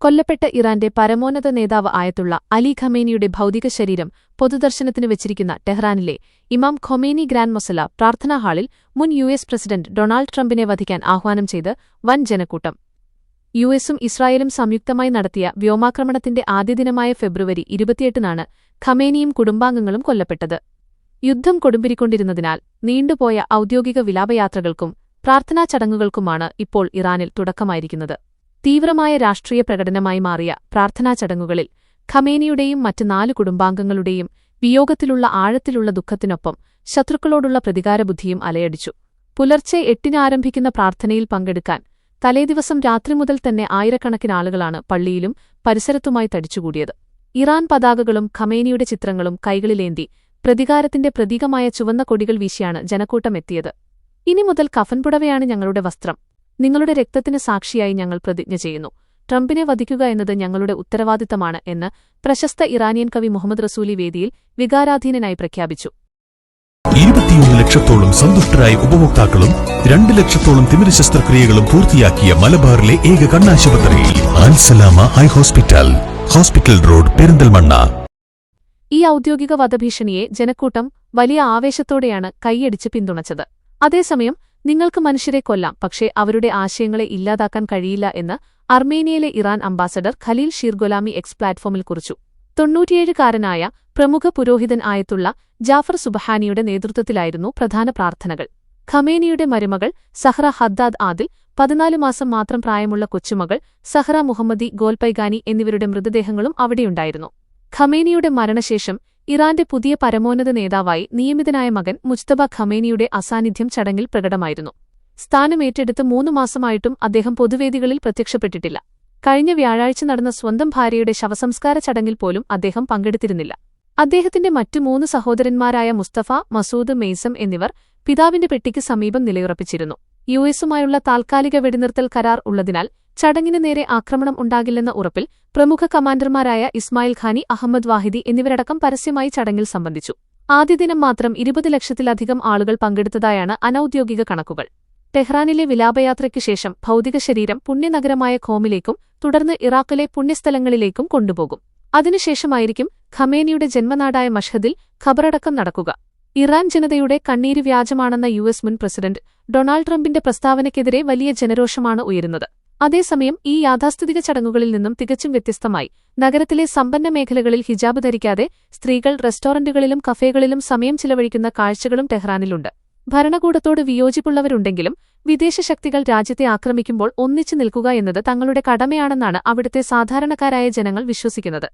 കൊല്ലപ്പെട്ട ഇറാന്റെ പരമോന്നത നേതാവ് ആയത്തുള്ള അലി ഖമേനിയുടെ ഭൗതിക ശരീരം പൊതുദർശനത്തിന് വെച്ചിരിക്കുന്ന ടെഹ്റാനിലെ ഇമാം ഖൊമേനി ഗ്രാൻഡ് മൊസല പ്രാർത്ഥനാ ഹാളിൽ മുൻ യുഎസ് പ്രസിഡന്റ് ഡൊണാൾഡ് ട്രംപിനെ വധിക്കാൻ ആഹ്വാനം ചെയ്ത് വൻ ജനക്കൂട്ടം. യുഎസും ഇസ്രായേലും സംയുക്തമായി നടത്തിയ വ്യോമാക്രമണത്തിന്റെ ആദ്യദിനമായ ഫെബ്രുവരി 28-നാണ് ഖമേനിയും കുടുംബാംഗങ്ങളും കൊല്ലപ്പെട്ടത്. യുദ്ധം കൊടുമ്പിരിക്കൊണ്ടിരുന്നതിനാൽ നീണ്ടുപോയ ഔദ്യോഗിക വിലാപയാത്രകൾക്കും പ്രാർത്ഥനാ ചടങ്ങുകൾക്കുമാണ് ഇപ്പോൾ ഇറാനിൽ തുടക്കമായിരിക്കുന്നത്. തീവ്രമായ രാഷ്ട്രീയ പ്രകടനമായി മാറിയ പ്രാർത്ഥനാ ചടങ്ങുകളിൽ ഖമേനിയുടെയും മറ്റ് 4 കുടുംബാംഗങ്ങളുടെയും വിയോഗത്തിലുള്ള ആഴത്തിലുള്ള ദുഃഖത്തിനൊപ്പം ശത്രുക്കളോടുള്ള പ്രതികാരബുദ്ധിയും അലയടിച്ചു. പുലർച്ചെ 8-ന് ആരംഭിക്കുന്ന പ്രാർത്ഥനയിൽ പങ്കെടുക്കാൻ തലേദിവസം രാത്രി മുതൽ തന്നെ ആയിരക്കണക്കിന് ആളുകളാണ് പള്ളിയിലും പരിസരത്തുമായി തടിച്ചുകൂടിയത്. ഇറാൻ പതാകകളും ഖമേനിയുടെ ചിത്രങ്ങളും കൈകളിലേന്തി പ്രതികാരത്തിന്റെ പ്രതീകമായ ചുവന്ന കൊടികൾ വീശിയാണ് ജനക്കൂട്ടം എത്തിയത്. ഇനി മുതൽ കഫൻപുടവയാണ് ഞങ്ങളുടെ വസ്ത്രം, നിങ്ങളുടെ രക്തത്തിന് സാക്ഷിയായി ഞങ്ങൾ പ്രതിജ്ഞ ചെയ്യുന്നു, ട്രംപിനെ വധിക്കുക എന്നത് ഞങ്ങളുടെ ഉത്തരവാദിത്തമാണ് എന്ന് പ്രശസ്ത ഇറാനിയൻ കവി മുഹമ്മദ് റസൂലി വേദിയിൽ വികാരാധീനനായി പ്രഖ്യാപിച്ചു. 21 ലക്ഷത്തോളം സന്തുഷ്ടരായ ഉപഭോക്താക്കളും 2 ലക്ഷത്തോളം തിമിര ശസ്ത്രക്രിയകളും പൂർത്തിയാക്കിയ മലബാറിലെ ഏക കണ്ണാശുപത്രി Al Salama eye hospital, hospital road, Perinthalmanna. ഈ ഔദ്യോഗിക വധഭീഷണിയെ ജനക്കൂട്ടം വലിയ ആവേശത്തോടെയാണ് കൈയടിച്ച് പിന്തുണച്ചത്. അതേസമയം നിങ്ങൾക്ക് മനുഷ്യരെ കൊല്ലാം, പക്ഷേ അവരുടെ ആശയങ്ങളെ ഇല്ലാതാക്കാൻ കഴിയില്ല എന്ന് അർമേനിയയിലെ ഇറാൻ അംബാസഡർ ഖലീൽ ഷീർഗൊലാമി എക്സ് പ്ലാറ്റ്ഫോമിൽ കുറിച്ചു. 97-കാരനായ പ്രമുഖ പുരോഹിതൻ ആയത്തുള്ള ജാഫർ സുബ്ഹാനിയുടെ നേതൃത്വത്തിലായിരുന്നു പ്രധാന പ്രാർത്ഥനകൾ. ഖമേനിയുടെ മരുമകൾ സഹ്റ ഹദ്ദാദ് ആദിൽ, 14 മാസം മാത്രം പ്രായമുള്ള കൊച്ചുമകൾ സഹ്റ മുഹമ്മദി ഗോൽപൈഗാനി എന്നിവരുടെ മൃതദേഹങ്ങളും അവിടെയുണ്ടായിരുന്നു. ഖമേനിയുടെ മരണശേഷം ഇറാന്റെ പുതിയ പരമോന്നത നേതാവായി നിയമിതനായ മകൻ മുജ്തബ ഖമേനിയുടെ അസാന്നിധ്യം ചടങ്ങിൽ പ്രകടമായിരുന്നു. സ്ഥാനമേറ്റെടുത്ത് 3 മാസമായിട്ടും അദ്ദേഹം പൊതുവേദികളിൽ പ്രത്യക്ഷപ്പെട്ടിട്ടില്ല. കഴിഞ്ഞ വ്യാഴാഴ്ച നടന്ന സ്വന്തം ഭാര്യയുടെ ശവസംസ്കാര ചടങ്ങിൽ പോലും അദ്ദേഹം പങ്കെടുത്തിരുന്നില്ല. അദ്ദേഹത്തിന്റെ മറ്റു 3 സഹോദരന്മാരായ മുസ്തഫ, മസൂദ്, മെയ്സം എന്നിവർ പിതാവിന്റെ പെട്ടിക്ക് സമീപം നിലയുറപ്പിച്ചിരുന്നു. യുഎസുമായുള്ള താൽക്കാലിക വെടിനിർത്തൽ കരാർ ഉള്ളതിനാൽ ചടങ്ങിന് നേരെ ആക്രമണം ഉണ്ടാകില്ലെന്ന ഉറപ്പിൽ പ്രമുഖ കമാൻഡർമാരായ ഇസ്മായിൽ ഖാനി, അഹമ്മദ് വാഹിദി എന്നിവരടക്കം പരസ്യമായി ചടങ്ങിൽ സംബന്ധിച്ചു. ആദ്യദിനം മാത്രം 20 ലക്ഷത്തിലധികം ആളുകൾ പങ്കെടുത്തതായാണ് അനൌദ്യോഗിക കണക്കുകൾ. ടെഹ്റാനിലെ വിലാപയാത്രയ്ക്കു ശേഷം ഭൗതിക ശരീരം പുണ്യനഗരമായ ഖോമിലേക്കും തുടർന്ന് ഇറാഖിലെ പുണ്യസ്ഥലങ്ങളിലേക്കും കൊണ്ടുപോകും. അതിനുശേഷമായിരിക്കും ഖമേനിയുടെ ജന്മനാടായ മഷ്ഹദിൽ ഖബറടക്കം നടക്കുക. ഇറാൻ ജനതയുടെ കണ്ണീര് വ്യാജമാണെന്ന യുഎസ് മുൻ പ്രസിഡന്റ് ഡൊണാൾഡ് ട്രംപിന്റെ പ്രസ്താവനയ്ക്കെതിരെ വലിയ ജനരോഷമാണ് ഉയരുന്നത്. അതേസമയം ഈ യാഥാസ്ഥിതിക ചടങ്ങുകളിൽ നിന്നും തികച്ചും വ്യത്യസ്തമായി നഗരത്തിലെ സമ്പന്ന മേഖലകളിൽ ഹിജാബ് ധരിക്കാതെ സ്ത്രീകൾ റെസ്റ്റോറന്റുകളിലും കഫേകളിലും സമയം ചിലവഴിക്കുന്ന കാഴ്ചകളും ടെഹ്റാനിലുണ്ട്. ഭരണകൂടത്തോട് വിയോജിപ്പുള്ളവരുണ്ടെങ്കിലും വിദേശ ശക്തികൾ രാജ്യത്തെ ആക്രമിക്കുമ്പോൾ ഒന്നിച്ചു നിൽക്കുക എന്നത് തങ്ങളുടെ കടമയാണെന്നാണ് അവിടുത്തെ സാധാരണക്കാരായ ജനങ്ങൾ വിശ്വസിക്കുന്നത്.